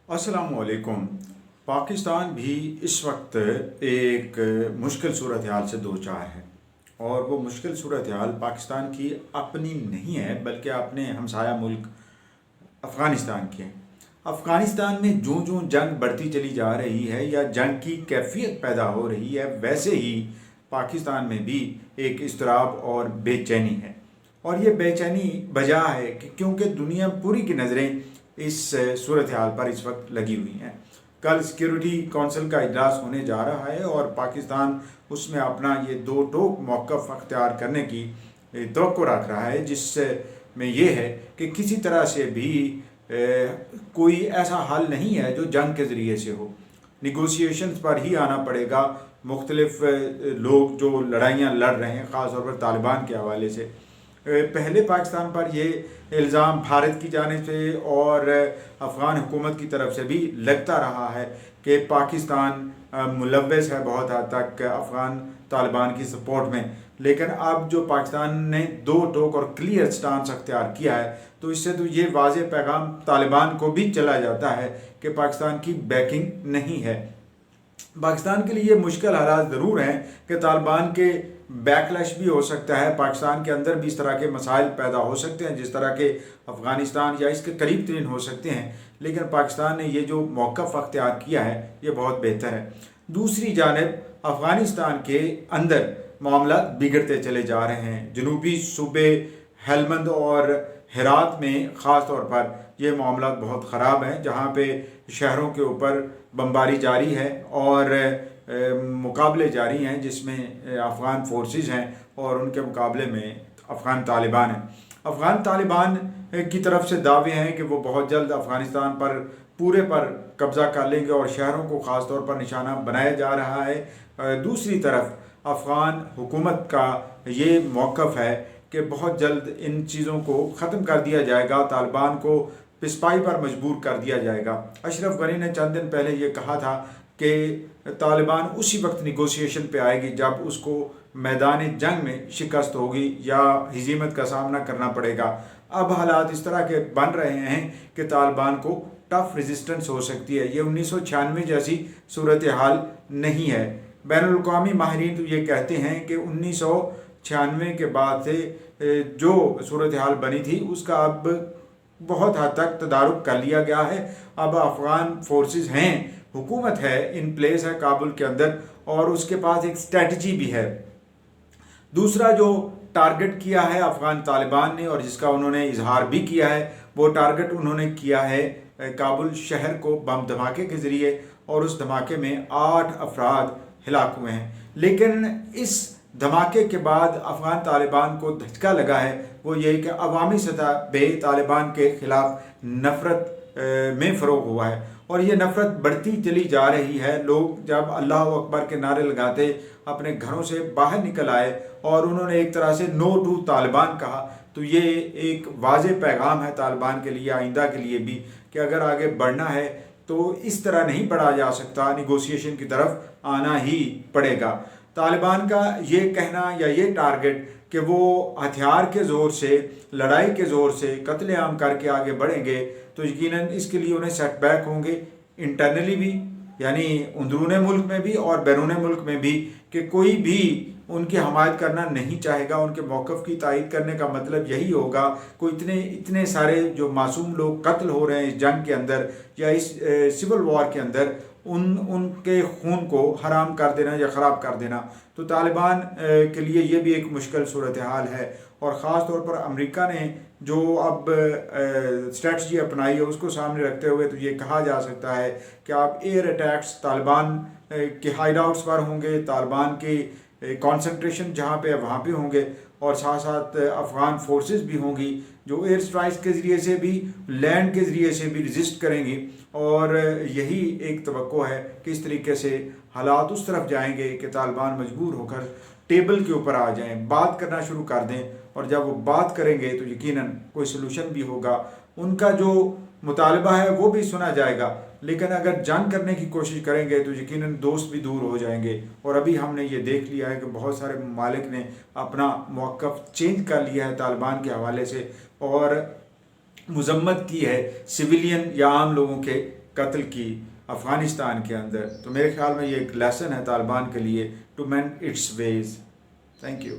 अस्सलामुअलैकुम। पाकिस्तान भी इस वक्त एक मुश्किल सूरत हाल से दो चार है, और वो मुश्किल सूरत हाल पाकिस्तान की अपनी नहीं है बल्कि अपने हमसाया मुल्क अफ़गानिस्तान की है। अफ़गानिस्तान में जूँ जूँ जंग बढ़ती चली जा रही है या जंग की कैफियत पैदा हो रही है, वैसे ही पाकिस्तान में भी एक इज़्तिराब और बेचैनी है। और ये बेचैनी वजह है कि क्योंकि दुनिया पूरी की नज़रें इस सूरत हाल पर इस वक्त लगी हुई हैं। कल सिक्योरिटी कौंसिल का इजलास होने जा रहा है और पाकिस्तान उसमें अपना ये दो टोक मौक़िफ़ अख्तियार करने की तवक्को रख रहा है, जिसमें ये है कि किसी तरह से भी कोई ऐसा हल नहीं है जो जंग के ज़रिए से हो। निगोशिएशंस पर ही आना पड़ेगा। मुख्तलिफ लोग जो लड़ाइयाँ लड़ रहे हैं, ख़ास तौर पर तालिबान के हवाले से, पहले पाकिस्तान पर ये इल्ज़ाम भारत की जानिब से और अफ़गान हुकूमत की तरफ से भी लगता रहा है कि पाकिस्तान मुलव्वस है बहुत हद तक अफ़गान तालिबान की सपोर्ट में। लेकिन अब जो पाकिस्तान ने दो टोक और क्लियर स्टांस अख्तियार किया है, तो इससे तो ये वाज़ेह पैगाम तालिबान को भी चला जाता है कि पाकिस्तान की बैकिंग नहीं है। पाकिस्तान के लिए मुश्किल हालात ज़रूर हैं कि तालिबान के बैकलैश भी हो सकता है, पाकिस्तान के अंदर भी इस तरह के मसाइल पैदा हो सकते हैं जिस तरह के अफ़गानिस्तान या इसके करीब तरीन हो सकते हैं। लेकिन पाकिस्तान ने ये जो मौक़िफ़ अख्तियार किया है ये बहुत बेहतर है। दूसरी जानिब अफ़गानिस्तान के अंदर मामला बिगड़ते चले जा रहे हैं। जनूबी सूबे हेलमंद और हेरात में ख़ास तौर पर ये मामला बहुत ख़राब हैं, जहाँ पे शहरों के ऊपर बमबारी जारी है और मुकाबले जारी हैं, जिसमें अफ़गान फोर्सेस हैं और उनके मुकाबले में अफ़गान तालिबान हैं। अफ़गान तालिबान की तरफ से दावे हैं कि वो बहुत जल्द अफ़गानिस्तान पर पूरे पर कब्ज़ा कर लेंगे और शहरों को ख़ास तौर पर निशाना बनाया जा रहा है। दूसरी तरफ अफ़गान हुकूमत का ये मौक़िफ़ है कि बहुत जल्द इन चीज़ों को ख़त्म कर दिया जाएगा, तालिबान को पिसपाई पर मजबूर कर दिया जाएगा। अशरफ गनी ने चंद दिन पहले ये कहा था कि तालिबान उसी वक्त निगोशिएशन पे आएगी जब उसको मैदान जंग में शिकस्त होगी या हज़ीमत का सामना करना पड़ेगा। अब हालात इस तरह के बन रहे हैं कि तालिबान को टफ रेजिस्टेंस हो सकती है। ये 1996 जैसी सूरत हाल नहीं है। बैनुल अक़वामी माहिरीन तो ये कहते हैं कि 1996 के बाद से जो सूरत हाल बनी थी उसका अब बहुत हद तक तदारुक कर लिया गया है। अब अफ़गान फोर्सेस हैं, हुकूमत है, इन प्लेस है काबुल के अंदर, और उसके पास एक स्ट्रेटजी भी है। दूसरा जो टारगेट किया है अफ़गान तालिबान ने और जिसका उन्होंने इजहार भी किया है, वो टारगेट उन्होंने किया है काबुल शहर को बम धमाके के ज़रिए, और उस धमाके में 8 अफराद हिलाक हुए हैं। लेकिन इस धमाके के बाद अफ़गान तालिबान को धचका लगा है वो ये कि अवामी सतह पे तालिबान के ख़िलाफ़ नफ़रत में फ़रोग़ हुआ है और ये नफ़रत बढ़ती चली जा रही है। लोग जब अल्लाह अकबर के नारे लगाते अपने घरों से बाहर निकल आए और उन्होंने एक तरह से नो टू तालिबान कहा, तो ये एक वाज़ेह पैगाम है तालिबान के लिए, आइंदा के लिए भी, कि अगर आगे बढ़ना है तो इस तरह नहीं बढ़ा जा सकता, निगोशिएशन की तरफ आना ही पड़ेगा। तालिबान का ये कहना या ये टारगेट कि वो हथियार के ज़ोर से, लड़ाई के ज़ोर से कत्लेआम करके आगे बढ़ेंगे, तो यकीनन इसके लिए उन्हें सेटबैक होंगे इंटरनली भी, यानी अंदरून मुल्क में भी और बैरून मुल्क में भी, कि कोई भी उनकी हमायत करना नहीं चाहेगा। उनके मौक़िफ़ की तायीद करने का मतलब यही होगा कोई इतने सारे जो मासूम लोग कत्ल हो रहे हैं इस जंग के अंदर या इस सिविल वॉर के अंदर, उनके खून को हराम कर देना या ख़राब कर देना। तो तालिबान के लिए ये भी एक मुश्किल सूरत हाल है, और ख़ास तौर पर अमेरिका ने जो अब स्ट्रेटजी अपनाई है उसको सामने रखते हुए तो ये कहा जा सकता है कि अब एयर अटैक्स तालिबान के हाइड आउट्स पर होंगे, तालिबान के कॉन्सेंट्रेशन जहाँ पे है वहाँ पे होंगे, और साथ साथ अफ़गान फोर्सेस भी होंगी जो एयर स्ट्राइक्स के ज़रिए से भी, लैंड के ज़रिए से भी रजिस्ट करेंगी। और यही एक तवक्को है कि इस तरीके से हालात उस तरफ जाएंगे कि तालिबान मजबूर होकर टेबल के ऊपर आ जाएं, बात करना शुरू कर दें, और जब वो बात करेंगे तो यकीनन कोई सलूशन भी होगा, उनका जो मुतालबा है वो भी सुना जाएगा। लेकिन अगर जंग करने की कोशिश करेंगे तो यकीनन दोस्त भी दूर हो जाएंगे, और अभी हमने ये देख लिया है कि बहुत सारे ममालिक ने अपना मौक़िफ़ चेंज कर लिया है तालिबान के हवाले से और मजम्मत की है सिविलियन या आम लोगों के قتل کی افغانستان کے اندر، تو میرے خیال میں یہ ایک لیسن ہے طالبان کے لیے to mend its ways. Thank you.